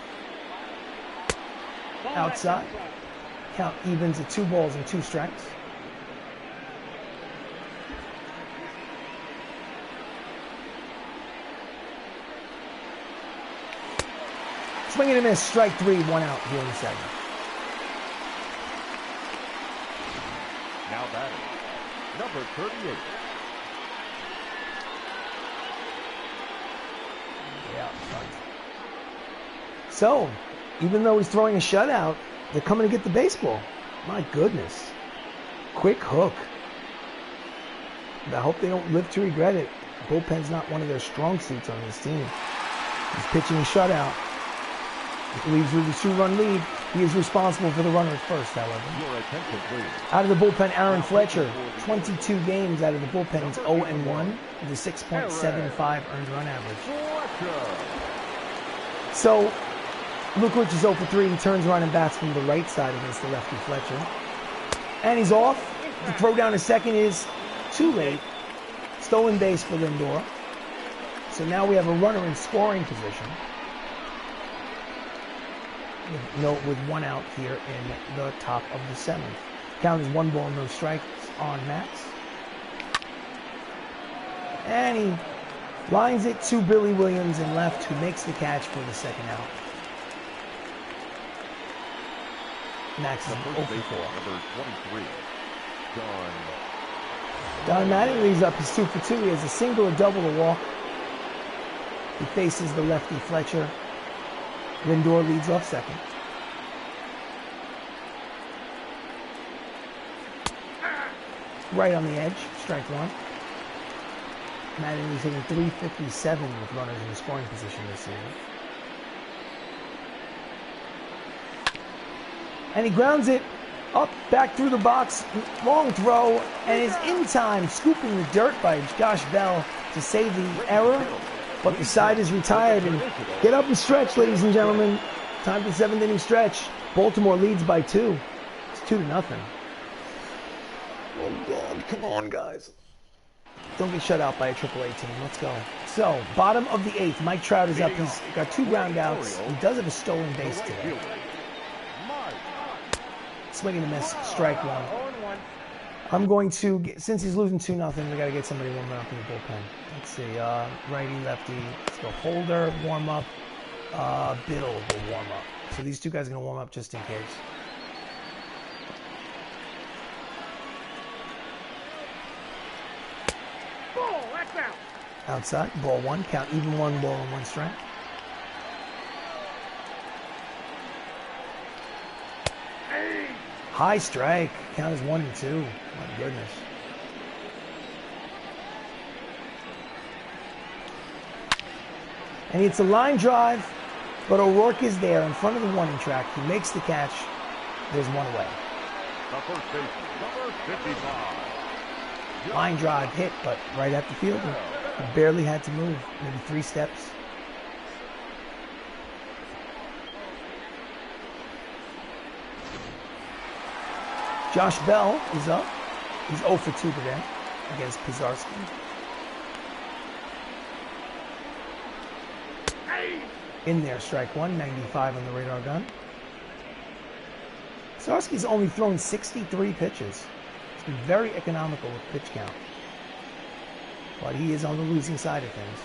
Outside. Count evens at 2 balls and 2 strikes. Swinging and miss, strike 3, 1 out here in the 2nd.
Now batting, number 38.
Yeah, fun. So, even though he's throwing a shutout, they're coming to get the baseball. My goodness. Quick hook. I hope they don't live to regret it. Bullpen's not one of their strong suits on this team. He's pitching a shutout. He leaves with a 2-run lead. He is responsible for the runner at first, however. Out of the bullpen, Aaron Fletcher. 22 games out of the bullpen. He's 0-1 with a 6.75 earned run average. So, Luke Rich is 0 for 3. He turns around and bats from the right side against the lefty Fletcher. And he's off. The throw down to second is too late. Stolen base for Lindor. So now we have a runner in scoring position. With 1 out here in the top of the 7th. Count is 1 ball, no strikes on Max. And he lines it to Billy Williams in left, who makes the catch for the 2nd out. Max is 0 for 4.
Number 23,
Don Mattingly's up. He's 2 for 2. He has a single, a double, a walk. He faces the lefty Fletcher. Lindor leads off second. Right on the edge, strike 1. Mattingly's hitting .357 with runners in the scoring position this season. And he grounds it up, back through the box, long throw, and is in time, scooping the dirt by Josh Bell to save the error. But the side is retired, and get up and stretch, ladies and gentlemen. Time for the 7th inning stretch. Baltimore leads by 2. It's 2-0. Oh, God, come on, guys. Don't get shut out by a AAA team. Let's go. So, bottom of the 8th, Mike Trout is up. He's got 2 ground outs. He does have a stolen base today. Swinging and miss, strike 1. I'm going to, since he's losing 2-0, we got to get somebody warming up in the bullpen. Let's see, righty, lefty. Let's go Holder, warm up. Biddle will warm up. So these 2 guys are going to warm up just in case. Outside, ball one, count even, 1 ball and 1 strike. High strike, count as 1 and 2. My goodness. And it's a line drive, but O'Rourke is there in front of the warning track. He makes the catch. There's 1 away.
The first baseman, number 55.
Line drive hit, but right at the fielder. He barely had to move, maybe 3 steps. Josh Bell is up. He's 0 for 2 today against Pizarski. In there, strike 1, 95 on the radar gun. Pizarski's only thrown 63 pitches. He's been very economical with pitch count. But he is on the losing side of things.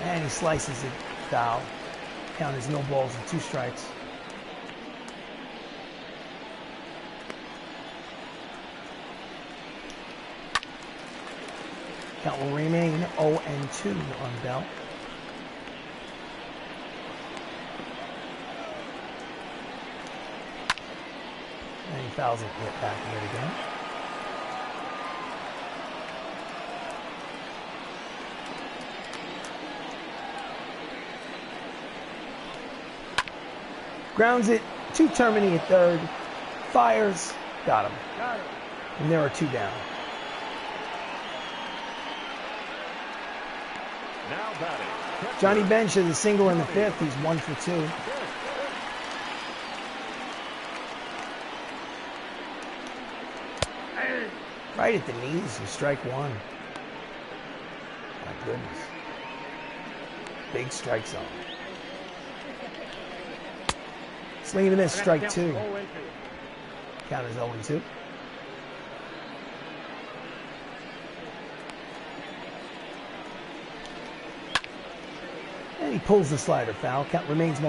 And he slices it foul. Count as no balls and 2 strikes. Count will remain 0 and 2 on Bell. And he fouls it back yet again. Grounds it to Termini at third. Fires. Got him. And there are 2 down.
Now batting.
Johnny Bench has a single in the 5th. He's 1 for 2. Right at the knees for strike 1. My goodness. Big strike zone. Swing and a miss, strike 2. Count as 0 and 2. And he pulls the slider foul. Count remains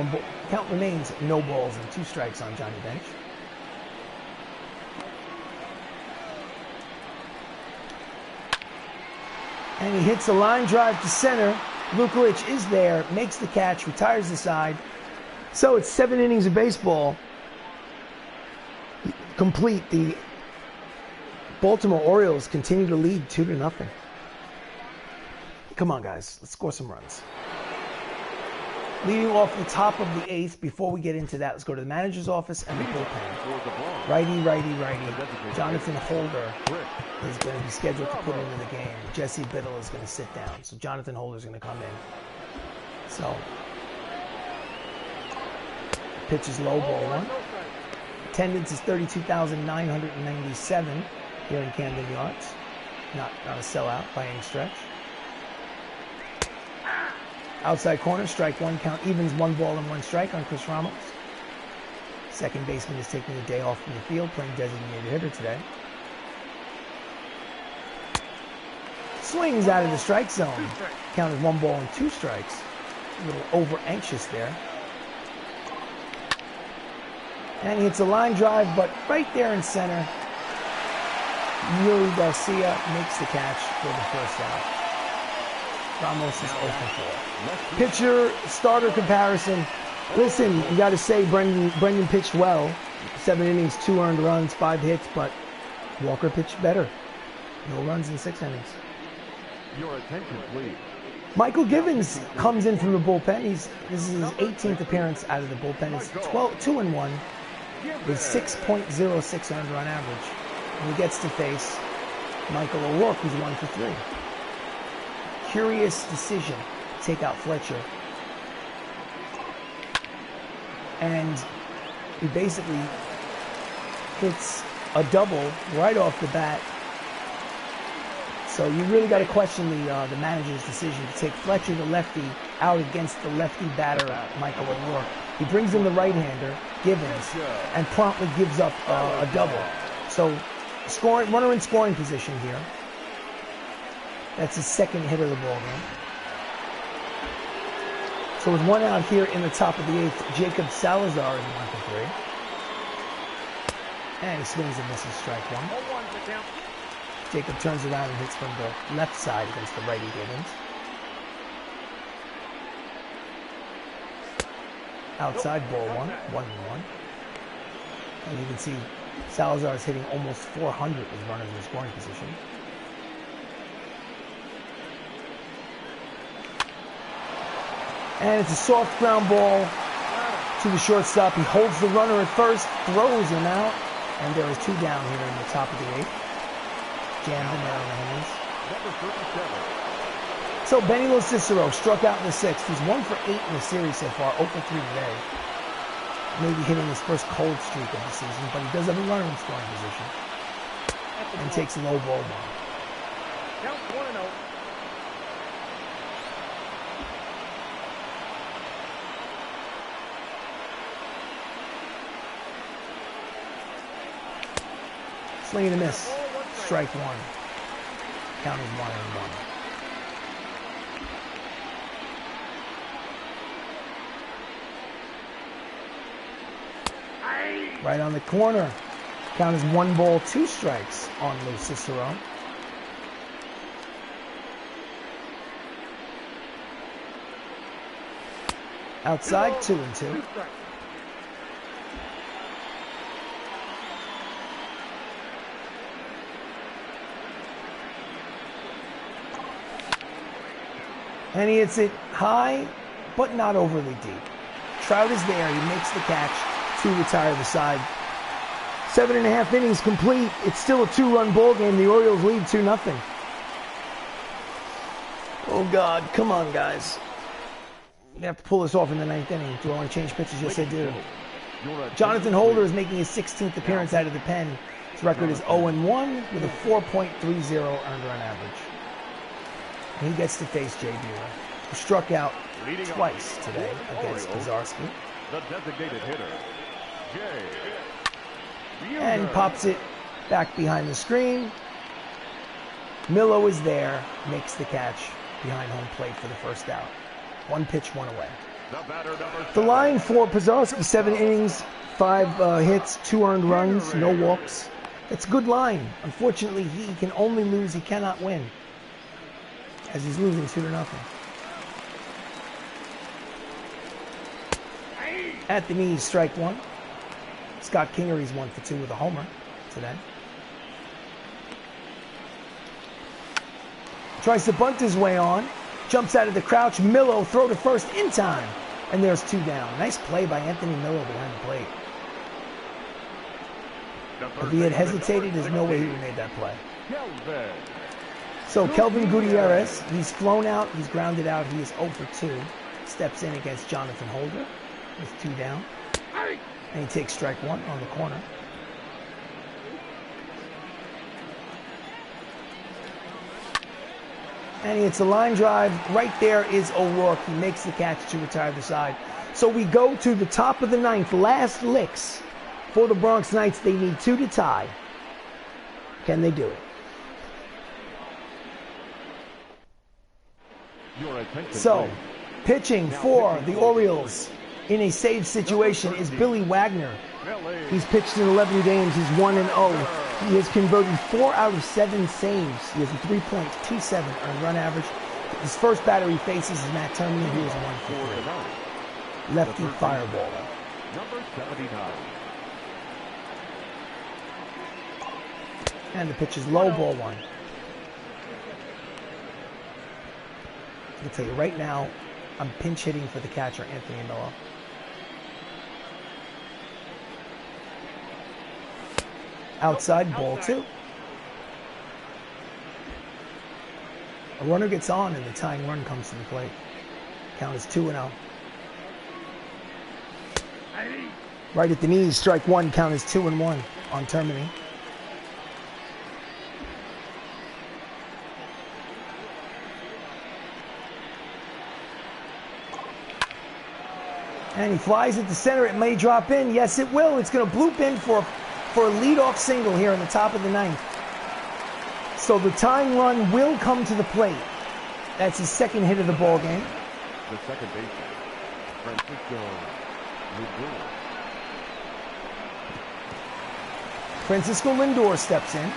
no balls and 2 strikes on Johnny Bench. And he hits a line drive to center. Lukovic is there, makes the catch, retires the side. So it's 7 innings of baseball. Complete. The Baltimore Orioles continue to lead 2-0. Come on, guys. Let's score some runs. Leading off the top of the 8th, before we get into that, let's go to the manager's office and the bullpen. Righty, righty, righty. Jonathan Holder is going to be scheduled to put into the game. Jesse Biddle is going to sit down. So Jonathan Holder is going to come in. So, pitch is low, ball 1. Attendance is 32,997 here in Camden Yards. Not a sellout by any stretch. Outside corner, strike 1, count evens, 1 ball and 1 strike on Chris Ramos. Second baseman is taking a day off from the field, playing designated hitter today. Swings out of the strike zone. Count as 1 ball and 2 strikes. A little over anxious there. And he hits a line drive, but right there in center, Yuri Garcia makes the catch for the first out. Ramos is 0 for 4. Pitcher starter comparison. Listen, you got to say Brendan pitched well. 7 innings, 2 earned runs, 5 hits, but Walker pitched better. No runs in 6 innings.
Your attention, please.
Michael Givens comes in from the bullpen. This is his 18th appearance out of the bullpen. It's 2-1 with 6.06 earned run average. And he gets to face Michael O'Rourke, who's 1 for 3. Curious decision to take out Fletcher. And he basically hits a double right off the bat. So you really got to question the manager's decision to take Fletcher, the lefty, out against the lefty batter, Michael O'Rourke. He brings in the right-hander, Givens, and promptly gives up a double. So runner in scoring position here. That's his second hit of the ball game. So with 1 out here in the top of the 8th, Jacob Salazar is 1 for 3. And he swings and misses strike 1. Jacob turns around and hits from the left side against the righty Higgins. Outside ball 1-1. And you can see Salazar is hitting almost 400 with runners in scoring position. And it's a soft ground ball to the shortstop. He holds the runner at first, throws him out, and there is 2 down here in the top of the 8th. Jammed in there on the hands. So Benny Cicero struck out in the 6th. He's 1 for 8 in the series so far, 0 for 3 today. Maybe hitting his first cold streak of the season, but he does have a runner in scoring position. And takes a low ball 1.
Count 1-0.
Swing and a miss. Strike 1. Count is 1-1. Right on the corner. Count is 1 ball, 2 strikes on Lou Cicero. Outside, 2-2. And he hits it high, but not overly deep. Trout is there. He makes the catch to retire the side. 7.5 innings complete. It's still a 2-run ball game. The Orioles lead 2-0. Oh, God. Come on, guys. You have to pull this off in the 9th inning. Do I want to change pitches? Yes, I do. Jonathan Holder is making his 16th appearance out of the pen. His record is 0-1 with a 4.30 earned run average. And he gets to face Jay Buehler, who struck out twice today against Pizarski.
The designated hitter, Jay Buehler.
And pops it back behind the screen. Millo is there, makes the catch behind home plate for the first out. 1 pitch, 1 away. The line for Pizarski, 7 innings, 5 hits, 2 earned runs, no walks. It's a good line. Unfortunately, he can only lose, he cannot win, as he's losing 2-0. At the knees, strike 1. Scott Kingery's 1 for 2 with a homer today. Tries to bunt his way on. Jumps out of the crouch. Millo, throw to first in time. And there's 2 down. Nice play by Anthony Millo behind the plate. If he had hesitated, there's no way he would have made that play. So Kelvin Gutierrez, he's flown out, he's grounded out, he is 0 for 2. Steps in against Jonathan Holder with 2 down. And he takes strike 1 on the corner. And it's a line drive. Right there is O'Rourke. He makes the catch to retire the side. So we go to the top of the 9th. Last licks for the Bronx Knights. They need 2 to tie. Can they do it? So, pitching for the Orioles in a save situation is Billy Wagner. He's pitched in 11 games. He's 1-0. He has converted 4 out of 7 saves. He has a 3.27 earned run average. His first batter he faces is Matt Termini. He was 1 for 3. Lefty fireball.
Number 79.
And the pitch is low, ball 1. I can tell you right now, I'm pinch hitting for the catcher, Anthony Millo. Outside, ball 2. A runner gets on and the tying run comes to the plate. Count is 2-0. Right at the knees, strike 1. Count is 2-1 on Termini. And he flies it to center. It may drop in. Yes, it will. It's going to bloop in for a leadoff single here in the top of the 9th. So the tying run will come to the plate. That's his 2nd hit of the ball game.
The second baseman, Francisco Lindor.
Francisco Lindor steps in.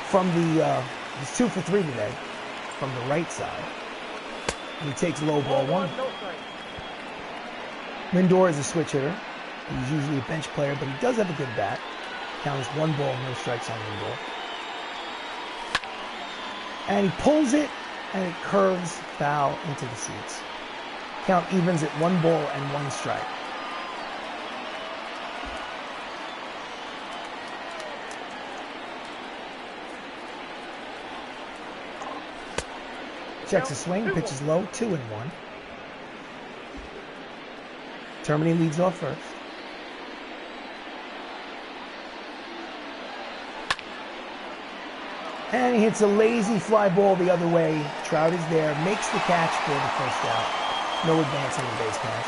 from the, he's 2 for 3 today, from the right side. And he takes low ball 1.
No strike.
Lindor is a switch hitter. He's usually a bench player, but he does have a good bat. Count is 1 ball, no strikes on Lindor. And he pulls it, and it curves foul into the seats. Count evens at 1 ball and 1 strike. Checks a swing, pitches low, 2-1. Termini leads off first. And he hits a lazy fly ball the other way. Trout is there, makes the catch for the first out. No advance on the base pass.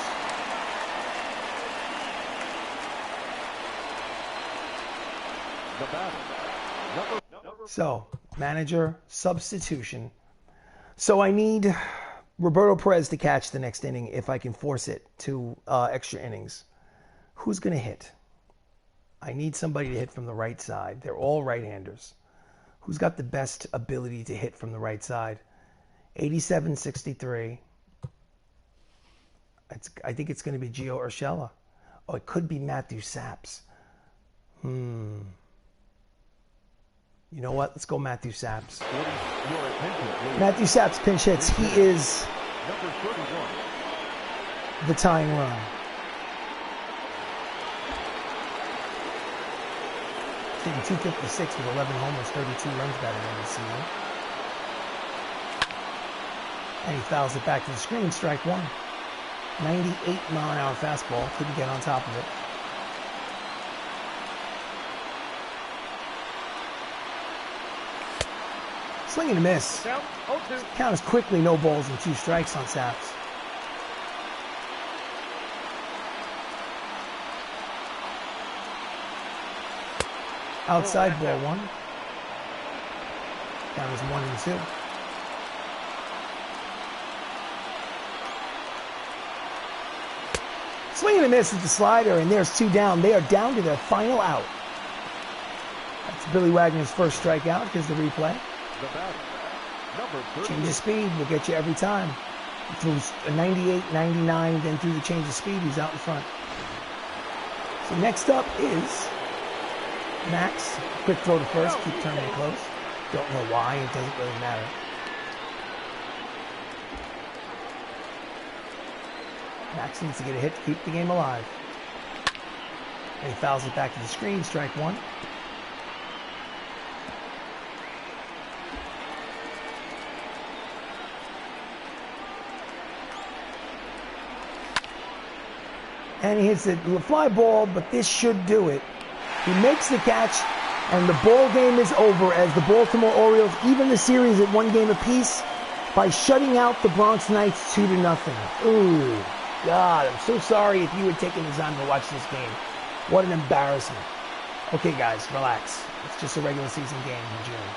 So, manager substitution. So I need Roberto Perez to catch the next inning if I can force it to extra innings. Who's going to hit? I need somebody to hit from the right side. They're all right-handers. Who's got the best ability to hit from the right side? 87-63. I think it's going to be Gio Urshela. Oh, it could be Matthew Saps. You know what? Let's go Matthew Saps. Matthew Saps pinch hits. He is the tying run. Hitting 256 with 11 homers, 32 runs batted in the season. And he fouls it back to the screen, strike 1. 98-mile-an-hour fastball. Couldn't get on top of it. Swing and a miss. Count is quickly no balls and 2 strikes on Saps. Outside ball 1. Count is 1-2. Swing and a miss with the slider, and there's 2 down. They are down to their final out. That's Billy Wagner's first strikeout. Here's the replay. Change of speed will get you every time. He throws a 98, 99, then through the change of speed, he's out in front. So next up is Max. Quick throw to first, keep turning it close. Don't know why, it doesn't really matter. Max needs to get a hit to keep the game alive. And he fouls it back to the screen, strike 1. And he hits a fly ball, but this should do it. He makes the catch, and the ball game is over as the Baltimore Orioles even the series at 1 game apiece by shutting out the Bronx Knights 2-0. Ooh, God, I'm so sorry if you had taken the time to watch this game. What an embarrassment. Okay, guys, relax. It's just a regular season game in June.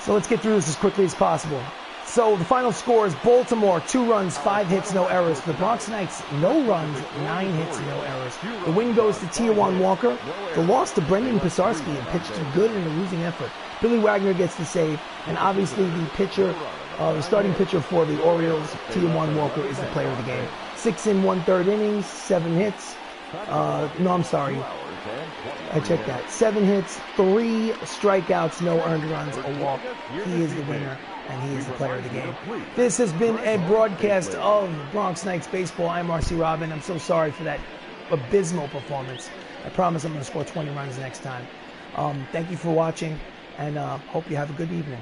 So let's get through this as quickly as possible. So the final score is Baltimore, 2 runs, 5 hits, no errors. The Bronx Knights, no runs, 9 hits, no errors. The win goes to Tijuan Walker. The loss to Brendan Pisarski and pitched good in a losing effort. Billy Wagner gets the save, and obviously the pitcher, the starting pitcher for the Orioles, Tijuan Walker, is the player of the game. 6 1/3 innings, 7 hits. No, I'm sorry. I checked that. 7 hits, 3 strikeouts, no earned runs, a walk. He is the winner, and he is the player of the game. This has been a broadcast of Bronx Knights baseball. I'm RC Robbin. I'm so sorry for that abysmal performance. I promise I'm going to score 20 runs next time. Thank you for watching, and hope you have a good evening.